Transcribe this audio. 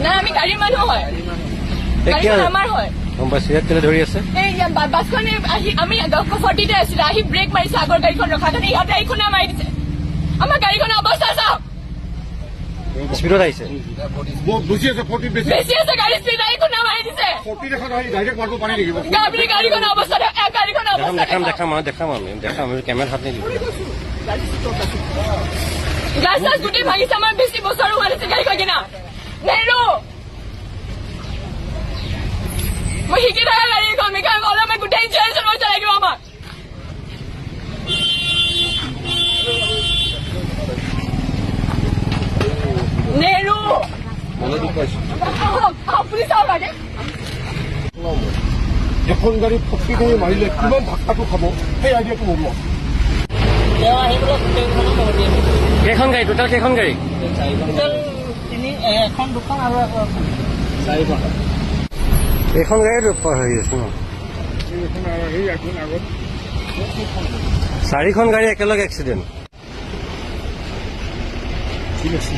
না আমি গাড়ীৰ মানুহ হয়, গাড়ীখন আমাৰ হয়। গম পাইছো, ইয়াত কেলে ধৰি আছে? এই বাছখনে আহি আমি 10:40তে আছিলে, আহি ব্ৰেক মাৰিছে আগৰ গাড়ীখন ৰখা কাৰণে, ইহঁতে এইখনে মাৰি দিছে। আমাৰ গাড়ীখনৰ অৱস্থা চাওক, স্পীডত আহিছে, বেছি আছে গাড়ী স্পীড, এইখনে মাৰি দিছে। আপুনি গাড়ীখনৰ অৱস্থা গাড়ীখনৰ অৱস্থা দেখাম আমি কেমেৰাত হাত নিদিব। গ্লাছ চাছ গোটেই ভাঙিছে, আমাৰ বেছি বছৰো হোৱা নাছিল গাড়ীখন কিনা। নেহৰু মই শিকি থকা গাড়ী এখন, মেকানিক অলপমান গোটেই ইঞ্চুৰেঞ্চৰ পইচা লাগিব আমাক। নেহৰু আপুনি চাওক লাগে এখন গাড়ী ফটকি কৰি মাৰিলে কিমান ধাক্কাটো খাব সেই আইডিয়াটো ওলোৱা। কেইখন গাড়ী? টোটেল কেইখন গাড়ী? এখন দুখন আৰু এইখন গাড়ীত হেৰি আছে ন? চাৰিখন গাড়ী একেলগে এক্সিডেণ্ট। ঠিক আছে